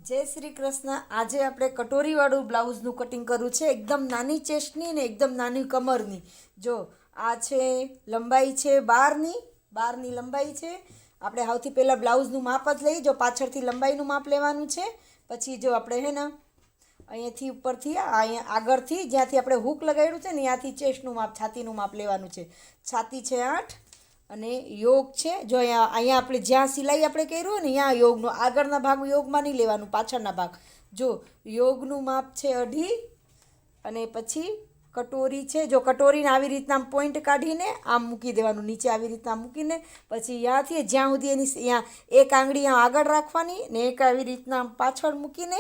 જય શ્રી કૃષ્ણ. આજે આપણે કટોરીવાળું બ્લાઉઝનું કટિંગ કરવું છે. એકદમ નાની ચેસ્ટની ને એકદમ નાની કમરની. જો આ છે લંબાઈ છે 12ની લંબાઈ છે. આપણે સૌથી પહેલાં બ્લાઉઝનું માપ જ લઈ. જો પાછળથી લંબાઈનું માપ લેવાનું છે. પછી જો આપણે હે ને અહીંયાથી ઉપરથી અહીંયા આગળથી જ્યાંથી આપણે હૂક લગાડ્યું છે ને ત્યાંથી ચેસ્ટનું માપ, છાતીનું માપ લેવાનું છે. છાતી છે 8 અને યોગ છે. જો અહીંયા આપણે જ્યાં સિલાઈ આપણે કર્યું હોય ને ત્યાં યોગનો આગળના ભાગ યોગમાં નહીં લેવાનું, પાછળના ભાગ. જો યોગનું માપ છે 2.5 અને પછી કટોરી છે. જો કટોરીને આવી રીતના આમ પોઈન્ટ કાઢીને આમ મૂકી દેવાનું, નીચે આવી રીતના મૂકીને પછી ત્યાંથી જ્યાં સુધી એની ત્યાં એક આંગળી આગળ રાખવાની ને એક આવી રીતના આમ પાછળ મૂકીને,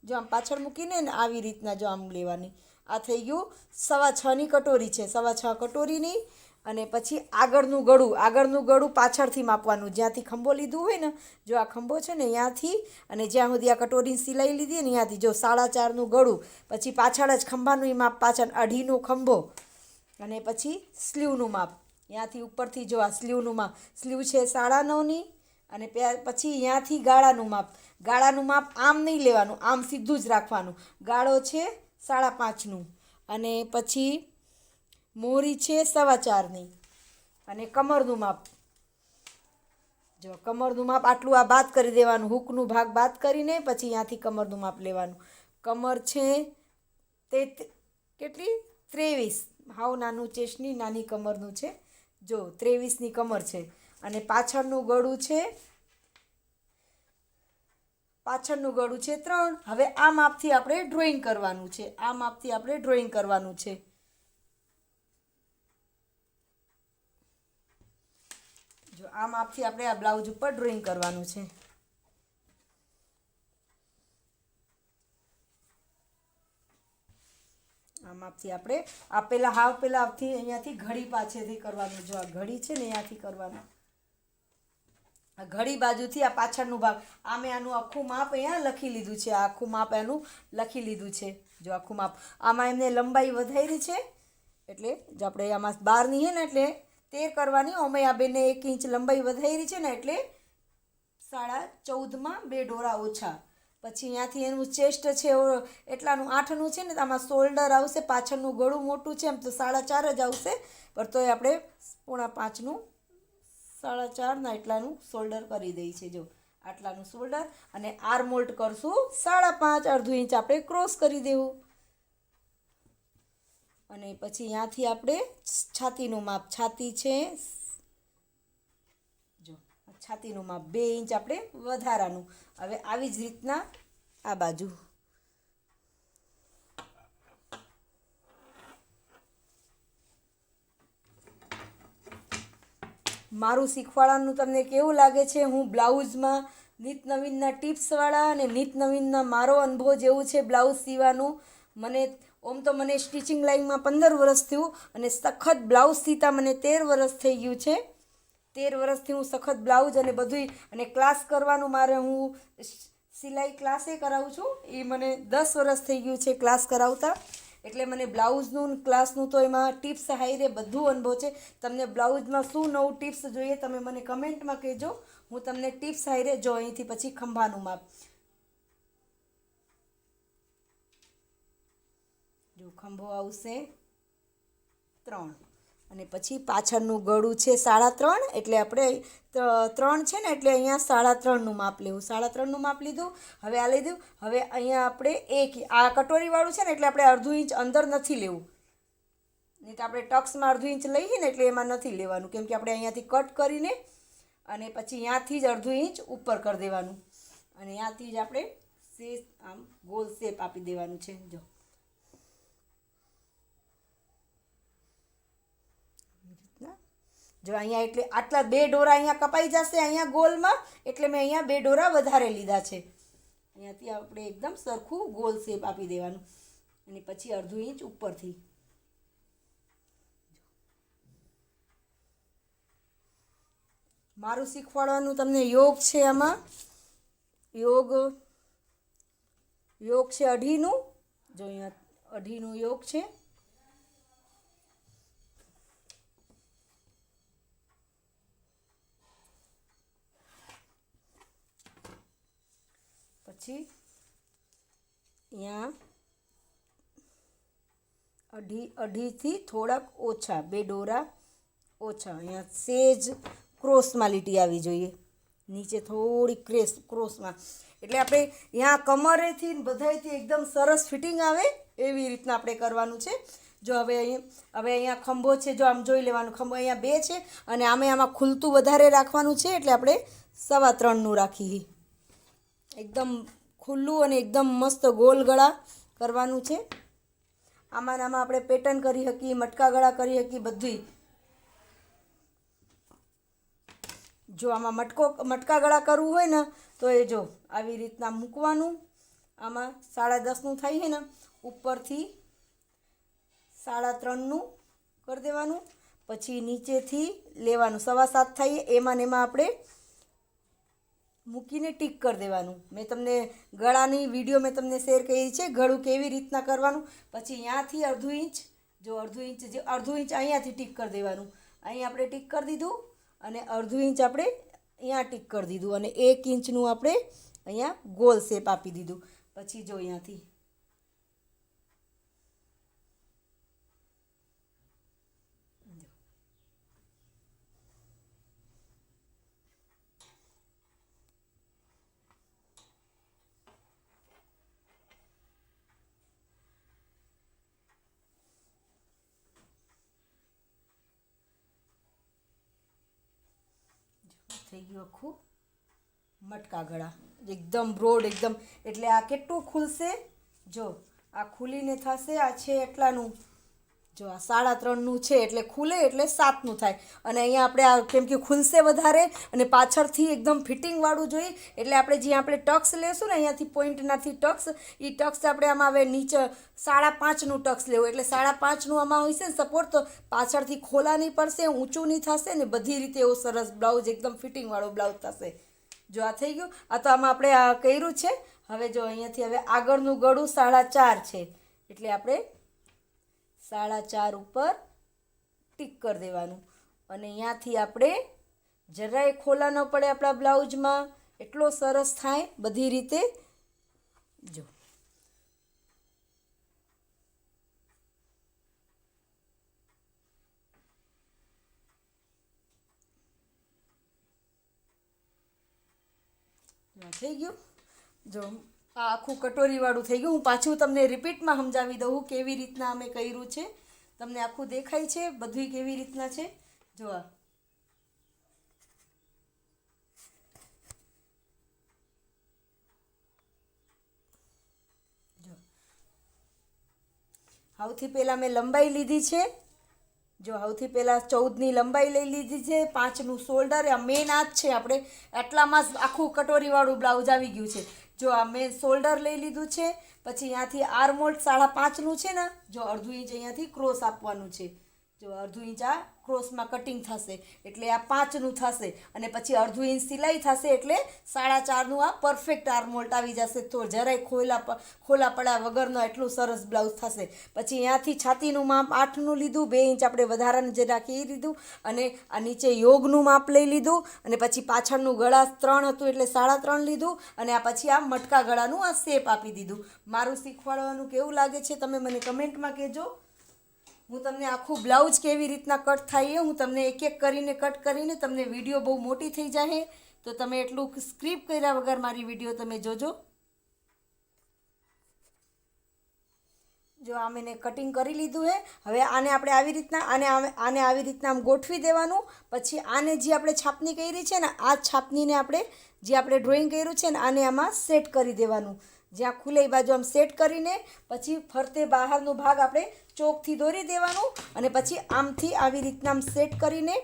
જો આમ પાછળ મૂકીને ને આવી રીતના જો આમ લેવાની. આ થઈ ગયું 6.5ની કટોરી છે. 6.5 કટોરીની. અને પછી આગળનું ગળું પાછળથી માપવાનું. જ્યાંથી ખંભો લીધું હોય ને, જો આ ખંભો છે ને ત્યાંથી અને જ્યાં સુધી આ કટોરીની સિલાઈ લીધી ને ત્યાંથી જો 4.5નું ગળું, પછી પાછળ જ ખંભાનું માપ, પાછળ 2.5નો ખંભો અને પછી સ્લીવનું માપ. ત્યાંથી ઉપરથી જો આ સ્લીવનું માપ, સ્લીવ છે 9.5ની અને પછી ત્યાંથી ગાળાનું માપ આમ નહીં લેવાનું, આમ સીધું જ રાખવાનું. ગાળો છે 5.5નું અને પછી મોરી છે 4.25ની અને કમરનું માપ, જો કમરનું માપ આટલું આ બાદ કરી દેવાનું. હૂકનું ભાગ બાદ કરીને પછી ત્યાંથી કમરનું માપ લેવાનું. કમર છે તે કેટલી 23, હાવ નાનું ચેસ્ટની નાની કમરનું છે. જો 23ની કમર છે અને પાછળનું ગળું છે 3. હવે આ માપથી આપણે ડ્રોઈંગ કરવાનું છે. જો આ માપથી આપણે આ બ્લાઉઝ ઉપર ડ્રોઈંગ કરવાનું છે. આ માપથી આપણે આ પહેલાંથી અહીંયાથી ઘડી પાછળથી કરવાનું. જો આ ઘડી છે ને અહીંયાથી કરવાનું. આ ઘડી બાજુથી આ પાછળનું ભાગ. મેં આનું આખું માપ અહીંયા લખી લીધું છે. આખું માપ એનું લખી લીધું છે. જો આખું માપ આમાં એમને લંબાઈ વધારી છે એટલે જો આપણે આમાં 12ની છે ને એટલે 13 કરવાની. અમે આ બેને 1 ઇંચ લંબાઈ વધારી છે ને એટલે 14.5માં 2 ડોરા ઓછા. પછી ત્યાંથી એનું ચેસ્ટ છે એટલાનું 8નું છે ને, આમાં શોલ્ડર આવશે. પાછળનું ગળું મોટું છે એમ તો 4.5 જ આવશે, પણ તોય આપણે 4.5નું 4.5ના એટલાનું શોલ્ડર કરી દઈએ છીએ. જો આટલાનું શોલ્ડર અને આર્મોલ્ટ કરશું 5.5, અડધું ઇંચ આપણે ક્રોસ કરી દેવું. અને પછી ત્યાંથી આપણે છાતીનું માપ, છાતી છે જો છાતીનું માપ 2 ઇંચ આપણે વધારાનું. હવે આવી જ રીતના આ બાજુ. મારું શીખવાડવાનું તમને કેવું લાગે છે? હું બ્લાઉઝમાં નિત નવીનના ટિપ્સવાળા અને નિત નવીનના મારો અનુભવ જેવું છે બ્લાઉઝ સીવાનું. મને સ્ટિચિંગ લાઈનમાં 15 વર્ષ થયું અને સખત બ્લાઉઝ સીતા મને 13 વર્ષ થઈ ગયું છે. 13 વર્ષથી હું સખત બ્લાઉઝ અને બધુંય અને ક્લાસ કરવાનું હું સિલાઈ ક્લાસે કરાવું છું. એ મને 10 વર્ષ થઈ ગયું છે ક્લાસ કરાવતા. એટલે મને બ્લાઉઝનું ક્લાસનું તો એમાં ટિપ્સ હાઈરે બધું અનુભવ છે. તમને બ્લાઉઝમાં શું નવું ટિપ્સ જોઈએ તમે મને કમેન્ટમાં કહેજો. હું તમને ટિપ્સ હાઈરે જો અહીંથી પછી ખંભાનું માપ, જો ખંભો આવશે 3 અને પછી પાછળનું ગળું છે 3.5 એટલે આપણે 3 છે ને એટલે અહીંયા 3.5નું માપ લેવું. 3.5નું માપ લીધું. હવે આ લીધું. હવે અહીંયા આપણે આ કટોરીવાળું છે ને એટલે આપણે અડધું ઇંચ અંદર નથી લેવું. નહીં તો આપણે ટક્સમાં અડધું ઇંચ લઈએ ને એટલે એમાં નથી લેવાનું, કેમ કે આપણે અહીંયાથી કટ કરીને અને પછી ત્યાંથી જ અડધું ઇંચ ઉપર કરી દેવાનું અને ત્યાંથી જ આપણે આમ ગોલ શેપ આપી દેવાનું છે. જો અહીંયા એટલે આટલા 2 ડોરા અહીંયા કપાઈ જશે અહીંયા ગોલમાં, એટલે મેં અહીંયા 2 ડોરા વધારે લીધા છે. અહીંયાથી આપણે એકદમ સરખું ગોલ શેપ આપી દેવાનું અને પછી અડધું ઇંચ ઉપરથી. મારું શીખવાડવાનું તમને યોગ છે. આમાં યોગ છે 2.5નું. જો અહીંયા 2.5નું યોગ છે. પછી અહીંયા અઢીથી થોડાક ઓછા, 2 ડોરા ઓછા. અહીંયા સેજ ક્રોસમાં લીટી આવી જોઈએ, નીચે થોડી ક્રોસમાં, એટલે આપણે અહીંયા કમરેથી બધાયથી એકદમ સરસ ફિટિંગ આવે એવી રીતના આપણે કરવાનું છે. જો હવે અહીંયા ખંભો છે, જો આમ જોઈ લેવાનું, ખંભો અહીંયા 2 છે અને આમાં ખુલતું વધારે રાખવાનું છે, એટલે આપણે 3.25નું રાખીએ. એકદમ ખુલ્લું અને એકદમ મસ્ત ગોલ ગળા કરવાનું છે. આમાં આપણે પેટર્ન કરી શકીએ, મટકા ગળા કરી શકીએ, બધું. જો આમાં મટકા ગળા કરવું હોય ને તો એ જો આવી રીતના મૂકવાનું. આમાં 10.5નું થાય છે ને, ઉપરથી 3.5નું કરી દેવાનું. પછી નીચેથી લેવાનું 7.25 થાય, એમાં આપણે મૂકીને ટીક કરી દેવાનું. મેં તમને ગળાની વિડીયો મેં તમને શેર કરી છે, ગળું કેવી રીતના કરવાનું. પછી અહીંયાથી અડધું ઇંચ અહીંયાથી ટીક કરી દેવાનું. અહીં આપણે ટીક કરી દીધું અને અડધું ઇંચ આપણે અહીંયા ટીક કરી દીધું અને 1 ઇંચનું આપણે અહીંયા ગોલ શેપ આપી દીધું. પછી જો અહીંયાથી થઈ ગયું આખું મટકા ગળા, એકદમ બ્રોડ એકદમ. એટલે આ કેટલું ખુલશે, જો આ ખુલીને થશે, આ છે એટલાનું, જો આ 3.5નું છે એટલે ખુલે એટલે 7નું થાય. અને અહીંયા આપણે આ કેમ કે ખુલશે વધારે અને પાછળથી એકદમ ફિટિંગવાળું જોઈએ, એટલે આપણે આપણે ટક્સ લેશું ને અહીંયાથી પોઈન્ટનાથી ટક્સ, એ ટક્સ આપણે આમાં હવે નીચે 5.5નું ટક્સ લેવું, એટલે 5.5નું આમાં હોય છે ને સપોર્ટ, તો પાછળથી ખોલા નહીં પડશે, ઊંચું નહીં થશે ને બધી રીતે એવો સરસ બ્લાઉઝ એકદમ ફિટિંગવાળો બ્લાઉઝ થશે. જો આ થઈ ગયું. આ તો આમાં આપણે આ કર્યું છે. હવે જો અહીંયાથી હવે આગળનું ગળું 4.5 છે, એટલે આપણે 4.5 ઉપર ટીક કરી દેવાનું. અને અહીંયાથી આપણે જરાય ખોલા ન પડે આપણા બ્લાઉઝમાં, એટલો સરસ થાય બધી રીતે. જો થઈ ગયું. જો આ આખું કટોરીવાળું થઈ ગયું. હું પાછું તમને રિપીટમાં સમજાવી દઉં કેવી રીતના અમે કર્યું છે. તમને આખું દેખાય છે બધું કેવી રીતના છે. જો આ સૌથી પહેલાં મેં લંબાઈ લીધી છે. જો સૌથી પહેલાં 14ની લંબાઈ લઈ લીધી છે, 5નું શોલ્ડર. આ મેન આ જ છે, આપણે આટલામાં જ આખું કટોરીવાળું બ્લાઉઝ આવી ગયું છે. જો આ મેં શોલ્ડર લઈ લીધું છે. પછી અહીંયાથી આર્મહોલ 5.5નું છે ને, જો અડધું ઇંચ અહીંયાથી ક્રોસ આપવાનું છે. જો અડધું ઇંચ આ ક્રોસમાં કટિંગ થશે એટલે આ 5નું થશે. અને પછી અડધું ઇંચ સિલાઈ થશે એટલે 4.5નું આ પરફેક્ટ આર્મહોલ આવી જશે. તો જરાય ખોલા પડ્યા વગરનો એટલું સરસ બ્લાઉઝ થશે. પછી અહીંયાથી છાતીનું માપ 8નું લીધું, 2 ઇંચ આપણે વધારાનું જે રાખી એ લીધું. અને આ નીચે યોગનું માપ લઈ લીધું. અને પછી પાછળનું ગળા 3 હતું એટલે 3.5 લીધું. અને આ પછી આ મટકા ગળાનું આ શેપ આપી દીધું. મારું શીખવાડવાનું કેવું લાગે છે તમે મને કમેન્ટમાં કહેજો. હું તમને આખું બ્લાઉઝ કેવી રીતના કટ થાય એ હું તમને એક એક કરીને કટ કરીને તમને વિડીયો બહુ મોટી થઈ જાય તો તમે એટલું સ્ક્રીપ કર્યા વગર મારી વિડીયો તમે જોજો. જો આ મેં કટિંગ કરી લીધું છે. હવે આને આપણે આવી રીતના આને આવી રીતના આમ ગોઠવી દેવાનું. પછી આને જે આપણે છાપણી કરી છે ને, આ છાપણીને આપણે જે આપણે ડ્રોઈંગ કર્યું છે ને આને આમાં સેટ કરી દેવાનું. જ્યાં ખુલે એ બાજુ આમ સેટ કરીને પછી ફરતે બહારનો ભાગ આપણે ચોકથી દોરી દેવાનું. અને પછી આમથી આવી રીતના આમ સેટ કરીને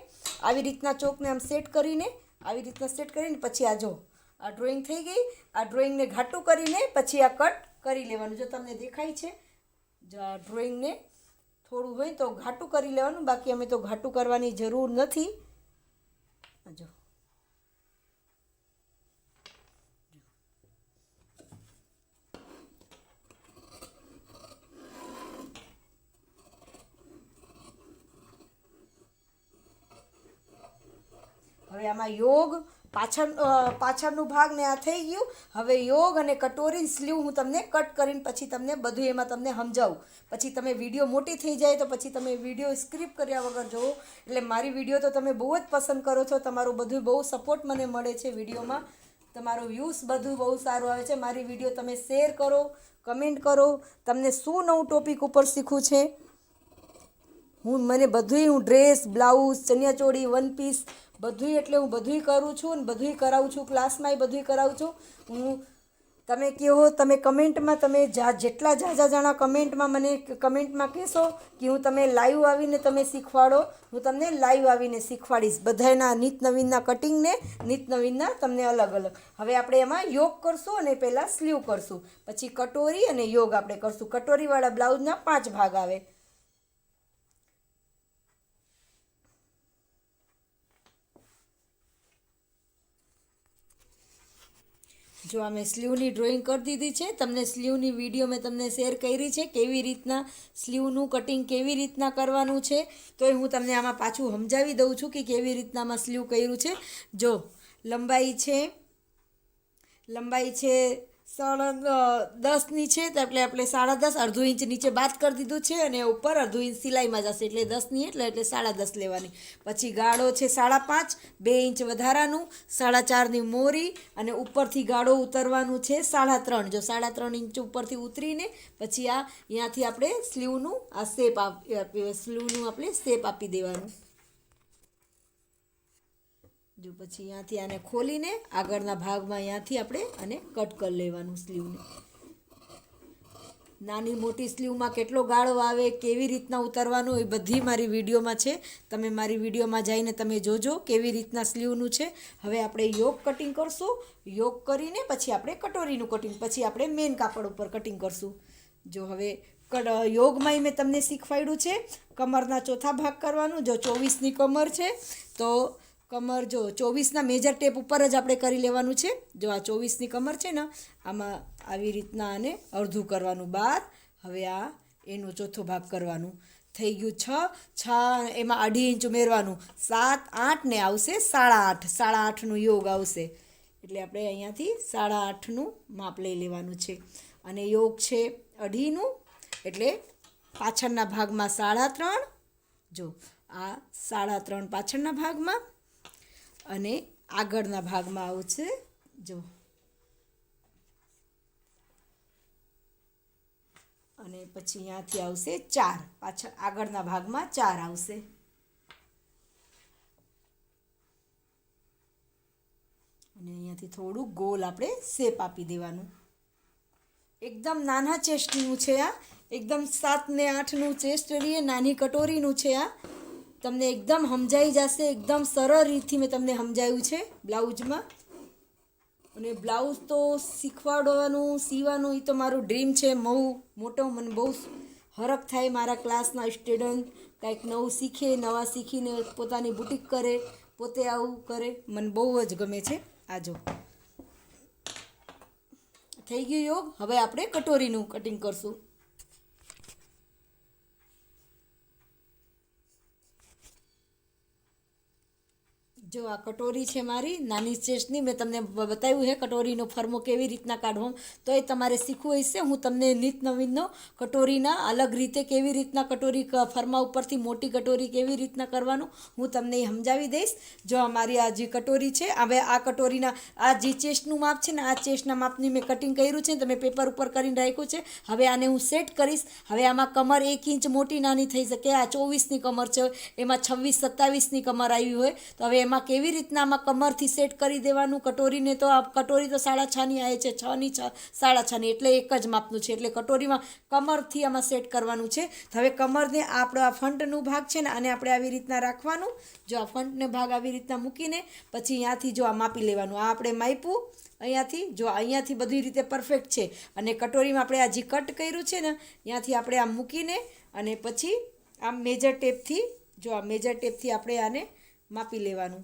આવી રીતના ચોકને આમ સેટ કરીને આવી રીતના સેટ કરીને પછી આ જો આ ડ્રોઈંગ થઈ ગઈ. આ ડ્રોઈંગને ઘાટું કરીને પછી આ કટ કરી લેવાનું. જો તમને દેખાય છે, જો આ ડ્રોઈંગને થોડું હોય તો ઘાટું કરી લેવાનું, બાકી અમે તો ઘાટું કરવાની જરૂર નથી. જો હવે આમાં યોગ પાછળનું ભાગ ને આ થઈ ગયું. હવે યોગ અને કટોરી સ્લીવ હું તમને કટ કરીને પછી તમને બધું એમાં તમને સમજાવું. પછી તમે વિડીયો મોટી થઈ જાય તો પછી તમે વિડીયો સ્ક્રીપ કર્યા વગર જુઓ. એટલે મારી વિડીયો તો તમે બહુ જ પસંદ કરો છો. તમારું બધું બહુ સપોર્ટ મને મળે છે વિડીયોમાં. તમારું વ્યૂઝ બધું બહુ સારું આવે છે. મારી વિડીયો તમે શેર કરો, કમેન્ટ કરો. તમને શું નવું ટોપિક ઉપર શીખવું છે. મને બધુંય હું ડ્રેસ, બ્લાઉઝ, ચણિયાચોળી, વન પીસ બધુંય એટલે હું બધુંય કરું છું અને બધુંય કરાવું છું. ક્લાસમાંય બધુંય કરાવું છું. તમે કહો, તમે કમેન્ટમાં તમે જેટલા ઝાઝા જણા કમેન્ટમાં મને કમેન્ટમાં કહેશો કે હું તમે લાઈવ આવીને તમે શીખવાડો, હું તમને લાઈવ આવીને શીખવાડીશ બધાના નિત નવીનના કટિંગને, નિત નવીનના તમને અલગ અલગ. હવે આપણે એમાં યોગ કરશું અને પહેલાં સ્લીવ કરશું, પછી કટોરી અને યોગ આપણે કરશું. કટોરીવાળા બ્લાઉઝના 5 ભાગ આવે. જો આ મેં સ્લીવની ડ્રોઈંગ કરી દીધી છે. તમને સ્લીવની વિડીયો મેં તમને શેર કરી છે કેવી રીતના સ્લીવનું કટિંગ કેવી રીતના કરવાનું છે. તોય હું તમને આમાં પાછું સમજાવી દઉં છું કે કેવી રીતના આમાં સ્લીવ કર્યું છે. જો લંબાઈ છે 10ની છે, તો એટલે આપણે 10.5 અડધો ઇંચ નીચે બાદ કરી દીધું છે અને ઉપર અડધો ઇંચ સિલાઈમાં જશે એટલે 10ની એટલે 10.5 લેવાની. પછી ગાળો છે 5.5, 2 ઇંચ વધારાનું, 4.5ની મોરી અને ઉપરથી ગાળો ઉતરવાનું છે 3.5. જો 3.5 ઇંચ ઉપરથી ઉતરીને પછી અહીંયાથી આપણે સ્લીવનું આ શેપ આપી દેવાનું. જો પછી અહીંયાથી આને ખોલીને આગળના ભાગમાં અહીંયાથી આપણે આને કટ કરી લેવાનું સ્લીવને. નાની મોટી સ્લીવમાં કેટલો ગાળો આવે, કેવી રીતના ઉતારવાનું એ બધી મારી વિડીયોમાં છે. તમે મારી વિડીયોમાં જઈને તમે જોજો કેવી રીતના સ્લીવનું છે. હવે આપણે યોગ કટિંગ કરશું. યોગ કરીને પછી આપણે કટોરીનું કટિંગ, પછી આપણે મેઇન કાપડ ઉપર કટિંગ કરશું. જો હવે યોગમાંય મેં તમને શીખવાડ્યું છે કમરના ચોથા ભાગ કરવાનું. જો 24ની કમર છે તો કમર જો 24ના મેજર ટેપ ઉપર જ આપણે કરી લેવાનું છે. જો આ 24ની કમર છે ને, આમાં આવી રીતના આને અડધું કરવાનું 12. હવે આ એનો ચોથો ભાગ કરવાનું. થઈ ગયું 6 એમાં 2.5 ઇંચ ઉમેરવાનું. 7, 8 ને આવશે 8.5. 8.5નું યોગ આવશે એટલે આપણે અહીંયાથી 8.5નું માપ લઈ લેવાનું છે. અને યોગ છે 2.5નું એટલે પાછળના ભાગમાં 3.5. જો આ 3.5 પાછળના ભાગમાં અને આગળના ભાગમાં આવશે. જો અને પછી અહીંયાથી આવશે 4, પાછળ આગળના ભાગમાં 4 આવશે. અને અહીંયાથી થોડું ગોલ આપણે શેપ આપી દેવાનું. એકદમ નાના ચેસ્ટનું છે આ. એકદમ 7 ને 8નું ચેસ્ટ રહીએ, નાની કટોરીનું છે આ. તમને એકદમ સમજાઈ જશે. એકદમ સરળ રીતથી મેં તમને સમજાવ્યું છે બ્લાઉઝમાં. અને બ્લાઉઝ તો સીવાનું એ તો મારું ડ્રીમ છે. મોટો મને બહુ હરખ થાય મારા ક્લાસના સ્ટુડન્ટ કંઈક નવું શીખે, નવા શીખીને પોતાની બુટીક કરે, પોતે આવું કરે. મને બહુ જ ગમે છે. આજો થઈ ગયું યોગ. હવે આપણે કટોરીનું કટિંગ કરશું. જો આ કટોરી છે મારી નાની ચેસ્ટની. મેં તમને બતાવ્યું છે કટોરીનો ફરમો કેવી રીતના કાઢવો. તો એ તમારે શીખવું હશે. હું તમને નિત નવીનનો કટોરીના અલગ રીતે કેવી રીતના કટોરી ફરમા ઉપરથી મોટી કટોરી કેવી રીતના કરવાનું હું તમને એ સમજાવી દઈશ. જો અમારી આ જે કટોરી છે, હવે આ કટોરીના આ જે ચેસ્ટનું માપ છે ને, આ ચેસ્ટના માપની મેં કટિંગ કર્યું છે. તમે પેપર ઉપર કરીને રાખ્યું છે. હવે આને હું સેટ કરીશ. હવે આમાં કમર 1 ઇંચ મોટી નાની થઈ શકે. આ 24ની કમર છે, એમાં 26, 27ની કમર આવી હોય તો હવે એમાં કેવી રીતના આમાં કમરથી સેટ કરી દેવાનું. કટોરીને તો આ કટોરી તો 6.5ની આવે છે, 6ની 6.5ની એટલે એક જ માપનું છે. એટલે કટોરીમાં કમરથી આમાં સેટ કરવાનું છે. હવે કમરને આપણો આ ફ્રન્ટનું ભાગ છે ને, આને આપણે આવી રીતના રાખવાનું. જો આ ફ્રન્ટનો ભાગ આવી રીતના મૂકીને પછી અહીંયાથી જો આ માપી લેવાનું. આ આપણે માપ્યું અહીંયાથી. જો અહીંયાથી બધી રીતે પરફેક્ટ છે. અને કટોરીમાં આપણે આ જે કટ કર્યું છે ને, અહીંયાથી આપણે આમ મૂકીને અને પછી આમ મેજર ટેપથી, જો આ મેજર ટેપથી આપણે આને માપી લેવાનું.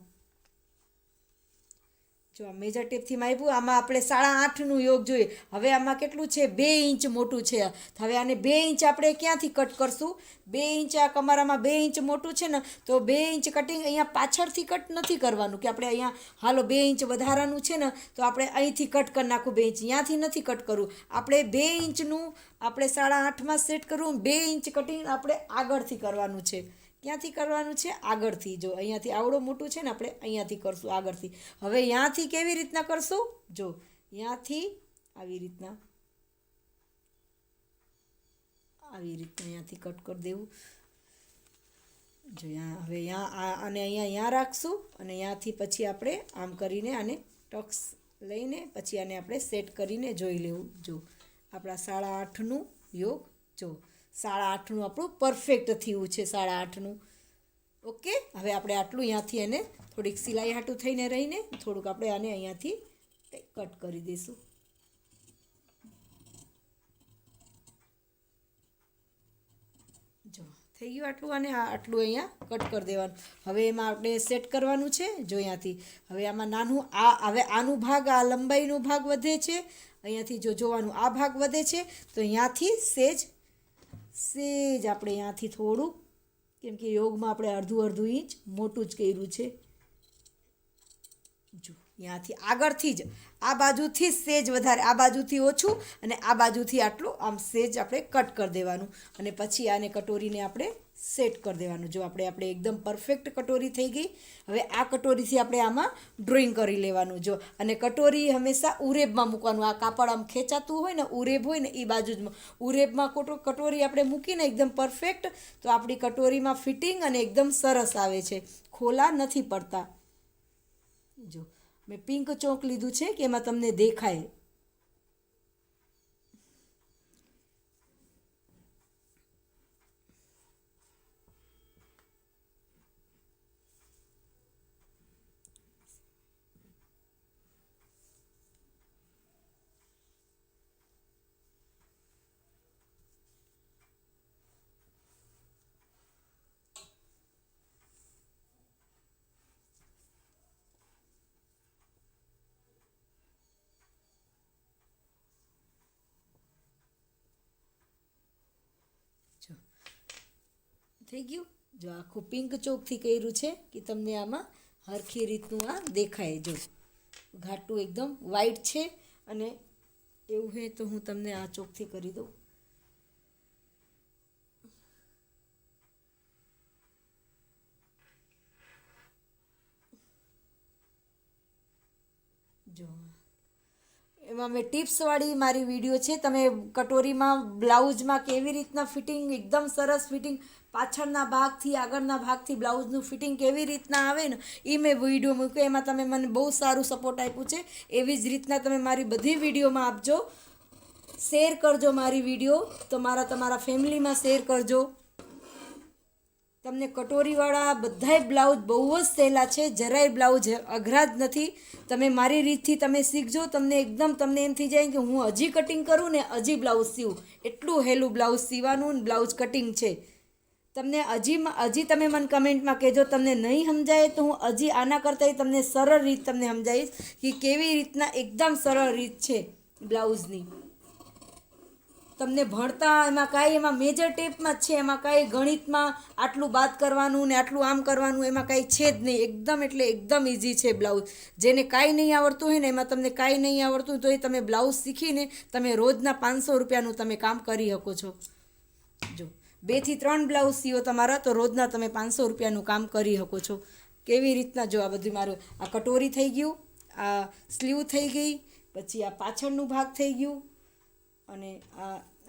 જો આ મેજર ટેપથી માપ્યું, આમાં આપણે 8.5નું યોગ જોઈએ. હવે આમાં કેટલું છે? 2 ઇંચ મોટું છે. હવે આને 2 ઇંચ આપણે ક્યાંથી કટ કરશું? 2 ઇંચ આ કમરામાં 2 ઇંચ મોટું છે ને, તો 2 ઇંચ કટિંગ અહીંયા પાછળથી કટ નથી કરવાનું કે આપણે અહીંયા હાલો 2 ઇંચ વધારાનું છે ને તો આપણે અહીંથી કટ કરી નાખું 2 ઇંચ, ત્યાંથી નથી કટ કરવું. આપણે 2 ઇંચનું આપણે 8.5માં સેટ કરવું. 2 ઇંચ કટિંગ આપણે આગળથી કરવાનું છે. ક્યાંથી કરવાનું છે? આગળથી. જો અહીંયાથી આવડો મોટું છે ને, આપણે અહીંયાથી કરશું આગળથી. હવે અહીંયાથી કેવી રીતના કરશું? જો અહીંયાથી આવી રીતના અહીંયાથી કટ કરી દેવું. જો અહીંયા હવે અને અહીંયા રાખશું અને અહીંયાથી પછી આપણે આમ કરીને આને ટક્સ લઈને પછી આને આપણે સેટ કરીને જોઈ લેવું. જો આપણા 8.5નું યોગ, જો 8.5નું આપણું પરફેક્ટ થયું છે. 8.5નું ઓકે. હવે આપણે આટલું અહીંયાથી એને થોડીક સિલાઈ હાટું થઈને રહીને થોડુંક આપણે આને અહીંયાથી કટ કરી દઈશું. જો થઈ ગયું આટલું, અને આટલું અહીંયા કટ કરી દેવાનું. હવે એમાં આપણે સેટ કરવાનું છે. જો અહીંયાથી હવે આમાં નાનું હવે આનું ભાગ, આ લંબાઈનો ભાગ વધે છે. અહીંયાથી જો જોવાનું આ ભાગ વધે છે તો અહીંયાથી સેજ આપણે અહીંયાથી થોડું, કેમ કે યોગમાં આપણે અડધું ઇંચ મોટું જ કર્યું છે. જો અહીંયાથી આગળથી જ આ બાજુથી સેજ વધારે, આ બાજુથી ઓછું અને આ બાજુથી આટલું આમ સેજ આપણે કટ કરી દેવાનું અને પછી આને કટોરીને આપણે સેટ કરી દેવાનું. જો આપણે એકદમ પરફેક્ટ કટોરી થઈ ગઈ. હવે આ કટોરીથી આપણે આમાં ડ્રોઈંગ કરી લેવાનું. જો અને કટોરી હંમેશા ઉરેબમાં મૂકવાનું. આ કાપડ આમ ખેંચાતું હોય ને, ઉરેબ હોય ને એ બાજુ જ ઉરેબમાં કટોરી આપણે મૂકીને એકદમ પરફેક્ટ, તો આપણી કટોરીમાં ફિટિંગ અને એકદમ સરસ આવે છે, ખોલા નથી પડતા. જો મેં પિંક ચોક લીધું છે કે એમાં તમને દેખાય. થઈ ગયું. જો આખું પિંક ચોકથી કર્યું છે કે તમને આમાં હરખી રીતનું આ દેખાય. જો ઘાટું એકદમ વાઈટ છે અને એવું હોય તો હું તમને આ ચોકથી કરી દઉં. જો એમાં મેં ટિપ્સવાળી મારી વિડીયો છે. તમે કટોરીમાં બ્લાઉઝમાં કેવી રીતના ફિટિંગ, એકદમ સરસ ફિટિંગ, પાછળના ભાગથી આગળના ભાગથી બ્લાઉઝનું ફિટિંગ કેવી રીતના આવે ને એ મેં વિડીયો મૂક્યો. એમાં તમે મને બહુ સારું સપોર્ટ આપ્યું છે. એવી જ રીતના તમે મારી બધી વિડીયોમાં આપજો. શેર કરજો મારી વિડીયો, તમારા ફેમિલીમાં શેર કરજો. તમને કટોરીવાળા બધાય બ્લાઉઝ બહુ જ સહેલા છે, જરાય બ્લાઉઝ અઘરા જ નથી. તમે મારી રીતથી તમે શીખજો. તમને એમ થઈ જાય કે હું હજી કટિંગ કરું ને હજી બ્લાઉઝ સીવું. એટલું હેલું બ્લાઉઝ સીવાનું ને બ્લાઉઝ કટિંગ છે. તમને હજી તમે મને કમેન્ટમાં કહેજો. તમને નહીં સમજાય તો હું હજી આના કરતાં તમને સરળ રીત તમને સમજાવીશ કે કેવી રીતના એકદમ સરળ રીત છે બ્લાઉઝની. તમને ભણતા એમાં મેજર ટેપમાં જ છે. એમાં કાંઈ ગણિતમાં આટલું બાદ કરવાનું ને આટલું આમ કરવાનું એમાં કાંઈ છે જ નહીં. એકદમ ઇઝી છે બ્લાઉઝ. જેને કાંઈ નહીં આવડતું હોય ને, એમાં તમને કાંઈ નહીં આવડતું તો એ તમે બ્લાઉઝ શીખીને તમે રોજના 500 રૂપિયાનું તમે કામ કરી શકો છો. જો 2 થી 3 બ્લાઉઝ સીવો તમારા તો રોજના તમે 500 રૂપિયાનું કામ કરી શકો છો. કેવી રીતના જો આ બધું મારું આ કટોરી થઈ ગયું, આ સ્લીવ થઈ ગઈ, પછી આ પાછળનું ભાગ થઈ ગયું અને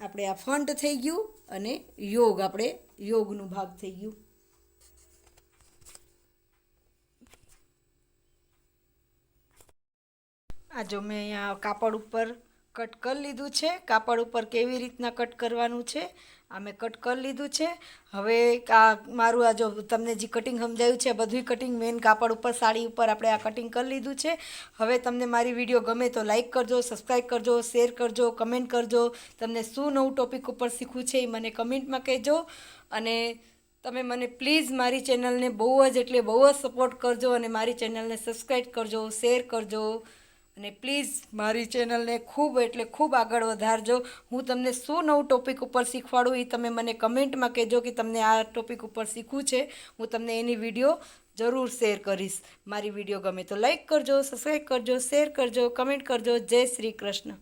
આપણે આ ફ્રન્ટ થઈ ગયું અને યોગનું ભાગ થઈ ગયું. આ જો મેં અહીંયા કાપડ ઉપર કટ કરી લીધું છે. કાપડ ઉપર કેવી રીતના કટ કરવાનું છે આ મેં કટ કરી લીધું છે. હવે મારું આ જો તમને જે કટિંગ સમજાયું છે બધું કટિંગ મેન કાપડ ઉપર સાડી ઉપર આપણે આ કટિંગ કરી લીધું છે. હવે તમને મારી વિડીયો ગમે તો લાઈક કરજો, સબસ્ક્રાઈબ કરજો, શેર કરજો, કમેન્ટ કરજો. તમને શું નવું ટોપિક ઉપર શીખવું છે એ મને કમેન્ટમાં કહેજો. અને તમે મને પ્લીઝ મારી ચેનલને બહુ જ એટલે બહુ જ સપોર્ટ કરજો અને મારી ચેનલને સબસ્ક્રાઈબ કરજો, શેર કરજો અને પ્લીઝ મારી ચેનલને ખૂબ એટલે ખૂબ આગળ વધારજો. હું તમને શું નવું ટૉપિક ઉપર શીખવાડું એ તમે મને કમેન્ટમાં કહેજો કે તમને આ ટૉપિક ઉપર શીખવું છે. હું તમને એની વિડીયો જરૂર શેર કરીશ. મારી વિડીયો ગમે તો લાઈક કરજો, સબસ્ક્રાઈબ કરજો, શેર કરજો, કમેન્ટ કરજો. જય શ્રી કૃષ્ણ.